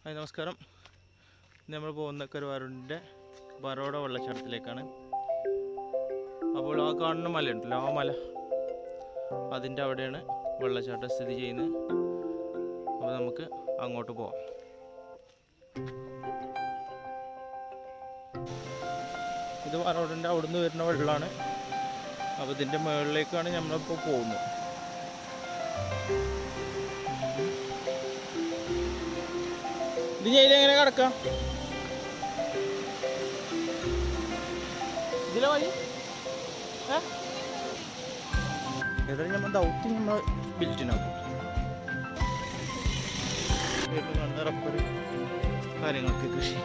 Hi നമസ്കാരം. നമ്മൾ പോകുന്ന കരുവാരൂരിൻ്റെ ബറോഡ വെള്ളച്ചാട്ടത്തിലേക്കാണ്. അപ്പോൾ ആ കാണുന്ന മലയുണ്ടല്ലോ, ആ മല അതിൻ്റെ അവിടെയാണ് വെള്ളച്ചാട്ടം സ്ഥിതി ചെയ്യുന്നത്. അപ്പോൾ നമുക്ക് അങ്ങോട്ട് പോവാം. ഇത് ബറോഡൻ്റെ അവിടുന്ന് വരുന്ന വെള്ളമാണ്. അപ്പോൾ ഇതിൻ്റെ മുകളിലേക്കാണ് നമ്മളിപ്പോൾ പോകുന്നത്. ഇത് എങ്ങനെ കിടക്കാം? ഇതിലെ വഴി ഏതായാലും നമ്മൾ ദൗത്യം നമ്മൾ ബിൽറ്റിനാക്കും. റബ്ബർ കാര്യങ്ങൾക്ക് കൃഷി.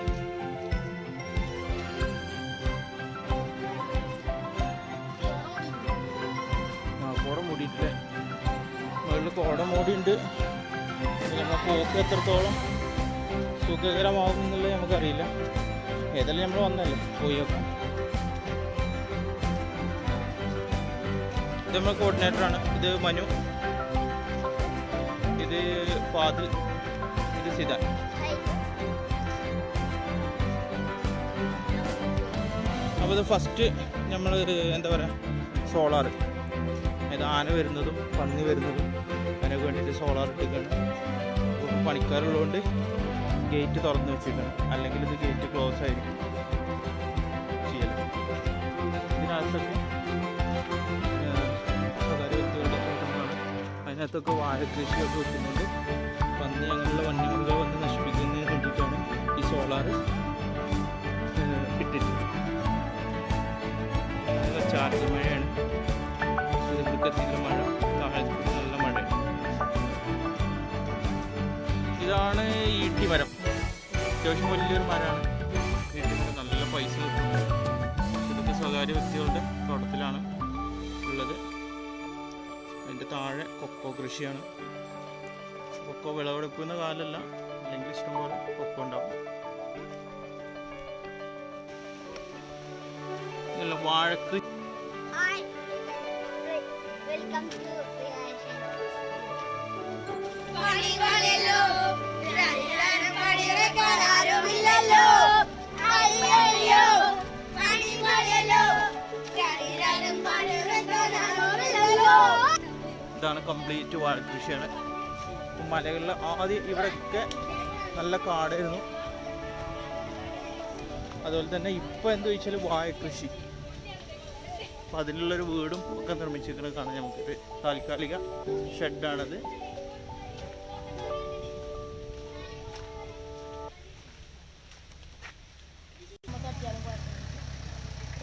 കോട മൂടിയിട്ടില്ല, മുകളിൽ കോട മൂടിയുണ്ട്. നമ്മൾ പോക്ക് എത്രത്തോളം സുഖകരമാകുമെന്നുള്ളത് നമുക്കറിയില്ല. ഏതായാലും നമ്മൾ വന്നല്ലേ, പോയി നോക്കാം. ഇത് നമ്മൾ കോർഡിനേറ്ററാണ്. ഇത് മനു, ഇത് ഫാദിൽ, ഇത് സിദാൻ. അപ്പോൾ ഇത് ഫസ്റ്റ് നമ്മൾ എന്താ പറയുക, സോളാർ, അതായത് ആന വരുന്നതും പന്നി വരുന്നതും അതിനൊക്കെ വേണ്ടിയിട്ട് സോളാർ ഇട്ടിരിക്കുകയാണ്. പണിക്കാരുള്ളതുകൊണ്ട് ഗേറ്റ് തുറന്ന് വെച്ചിരിക്കണം, അല്ലെങ്കിൽ ഇത് ഗേറ്റ് ക്ലോസ് ആയിരിക്കും ചെയ്യല്. ഇതിനകത്തൊക്കെ സ്വകാര്യ വ്യക്തികളുടെ തോട്ടങ്ങളാണ്. അതിനകത്തൊക്കെ വാഴക്കൃഷിയൊക്കെ വെക്കുന്നുണ്ട്. പന്നി അങ്ങനെയുള്ള വന്യമൃഗങ്ങൾ വന്ന് നശിപ്പിക്കുന്നതിന് വേണ്ടിയിട്ടാണ് ഈ സോളാർ ഇട്ടിട്ടുള്ളത്. ചാറ്റൽ മഴയാണ്, ഇവിടുത്തെ മഴ, താഴത്ത് നല്ല മഴയാണ്. ഇതാണ് ഈട്ടി മരം. അത്യാവശ്യം വലിയൊരു മരമാണ്. ഈട്ടി മരം നല്ല പൈസ കിട്ടും. ഇതൊക്കെ സ്വകാര്യ വ്യക്തികളുടെ തോട്ടത്തിലാണ് ഉള്ളത്. അതിൻ്റെ താഴെ കൊക്കോ കൃഷിയാണ്. കൊക്കോ വിളവെടുക്കുന്ന കാലമല്ല, അല്ലെങ്കിൽ ഇഷ്ടംപോലെ കൊക്കോ ഉണ്ടാവും. ഇതല്ല വാഴക്ക്. ഇതാണ് കംപ്ലീറ്റ് വാഴക്കൃഷിയാണ്. മലകളിൽ ആദ്യം ഇവിടെയൊക്കെ നല്ല കാടായിരുന്നു. അതുപോലെ തന്നെ ഇപ്പം എന്താ വെച്ചാൽ വാഴക്കൃഷി. അപ്പം അതിലുള്ളൊരു വീടും ഒക്കെ നിർമ്മിച്ചിരിക്കുന്നത് കാണാൻ നമുക്കൊരു താൽക്കാലിക ഷെഡാണത്.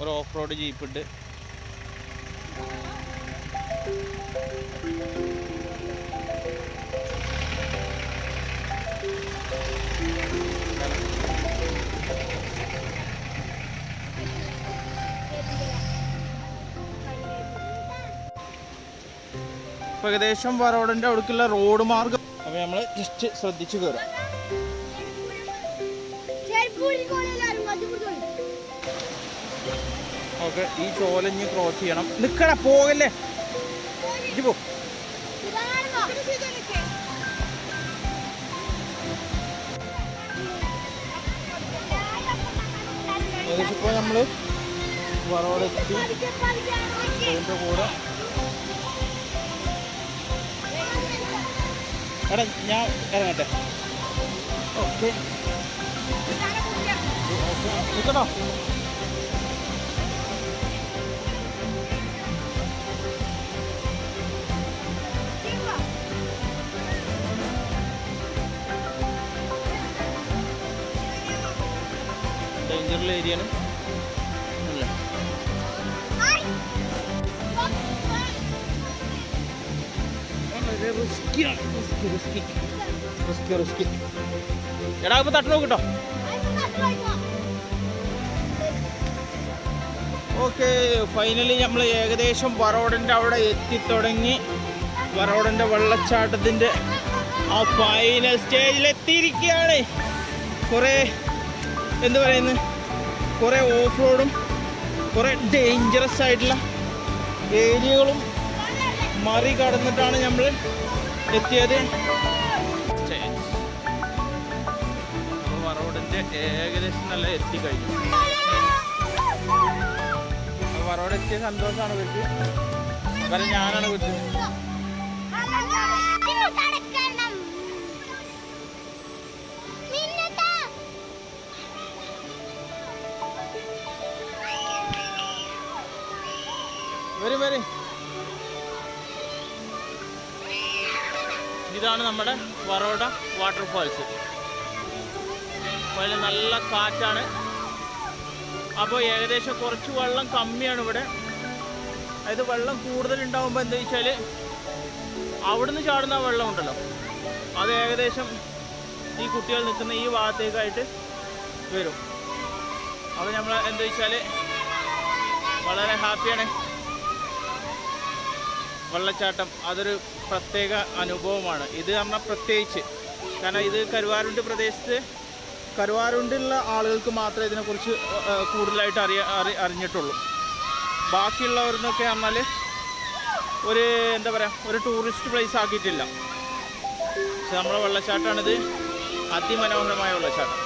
ഒരു ഓഫ് റോഡ് ജീപ്പുണ്ട്. ഇപ്പം ഏകദേശം ബറോഡൻ്റെ അവിടേക്കുള്ള റോഡ് മാർഗം. അപ്പോൾ നമ്മൾ ജസ്റ്റ് ശ്രദ്ധിച്ച് കയറാം. ഓക്കെ, ഈ ചോലഞ്ഞ് ക്രോസ് ചെയ്യണം. നിൽക്കട, പോകല്ലേ, ഇത് പോ. ഏകദേശം ഇപ്പോൾ നമ്മൾ ബറോഡ എത്തി. അതിൻ്റെ കൂടെ എടാ ഞാൻ ഇറങ്ങട്ടെ. ഓക്കെ, നിൽക്കട്ടോ. ഡേഞ്ചറുള്ള ഏരിയയാണ് അല്ലേ. റിസ്കി. എടാ ഇപ്പൊ തട്ട് നോക്കിട്ടോ. ഓക്കെ, ഫൈനലി നമ്മൾ ഏകദേശം ബറോഡൻ്റെ അവിടെ എത്തിത്തുടങ്ങി. ബറോഡൻ്റെ വെള്ളച്ചാട്ടത്തിൻ്റെ ആ ഫൈനൽ സ്റ്റേജിലെത്തിയിരിക്കുകയാണ്. കുറേ എന്ത് പറയുന്നത്, കുറേ ഓഫ് റോഡും കുറേ ഡേഞ്ചറസ് ആയിട്ടുള്ള ഏരിയകളും മറികടന്നിട്ടാണ് നമ്മൾ എത്തിയത്. ഏകദേശം നല്ല എത്തിക്കഴിഞ്ഞു. വറോടെ എത്തിയ സന്തോഷമാണ് ഇവർക്ക്. കാരണം ഞാനാണ് വിട്ടത്. വരും. ഇതാണ് നമ്മുടെ ബറോഡ വാട്ടർഫാൾസ്. അതിൽ നല്ല കാറ്റാണ്. അപ്പോൾ ഏകദേശം കുറച്ച് വെള്ളം കമ്മിയാണ് ഇവിടെ. അതായത് വെള്ളം കൂടുതലുണ്ടാകുമ്പോൾ എന്താ വെച്ചാൽ അവിടുന്ന് ചാടുന്ന വെള്ളം ഉണ്ടല്ലോ, അത് ഏകദേശം ഈ കുട്ടികൾ നിൽക്കുന്ന ഈ ഭാഗത്തേക്കായിട്ട് വരും. അപ്പോൾ നമ്മൾ എന്താ വെച്ചാൽ വളരെ ഹാപ്പിയാണ്. വെള്ളച്ചാട്ടം അതൊരു പ്രത്യേക അനുഭവമാണ്. ഇത് പറഞ്ഞാൽ പ്രത്യേകിച്ച് കാരണം ഇത് കരുവാരുണ്ട് പ്രദേശത്ത്, കരുവാരുണ്ടുള്ള ആളുകൾക്ക് മാത്രമേ ഇതിനെക്കുറിച്ച് കൂടുതലായിട്ട് അറിഞ്ഞിട്ടുള്ളൂ. ബാക്കിയുള്ളവരെന്നൊക്കെ പറഞ്ഞാൽ ഒരു എന്താ പറയുക, ഒരു ടൂറിസ്റ്റ് പ്ലേസ് ആക്കിയിട്ടില്ല. പക്ഷെ നമ്മളെ വെള്ളച്ചാട്ടമാണിത്, അതിമനോഹരമായ വെള്ളച്ചാട്ടം.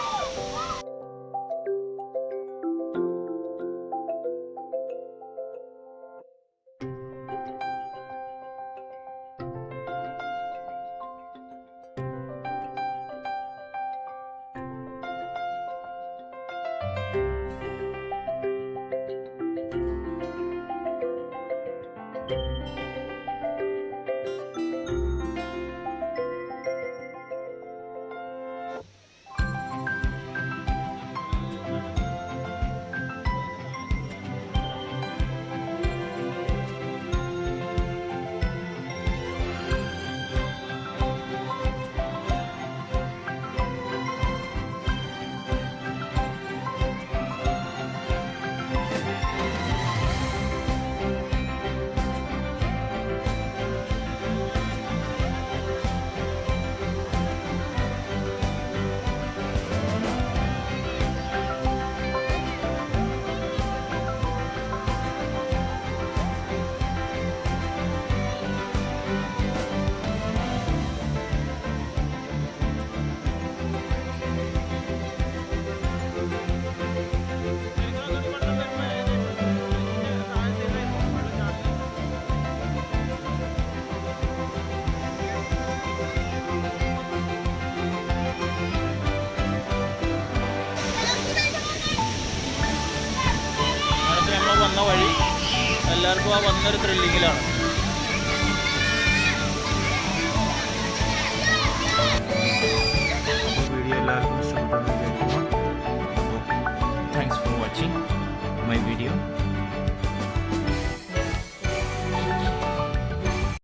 വന്ന വഴി എല്ലാവർക്കും ആ വന്നൊരു ത്രില്ലിങ്ങിലാണ്. വീഡിയോ എല്ലാവർക്കും ഇഷ്ടപ്പെട്ടെന്ന് വിചാരിക്കുന്നു. Thanks for watching my video.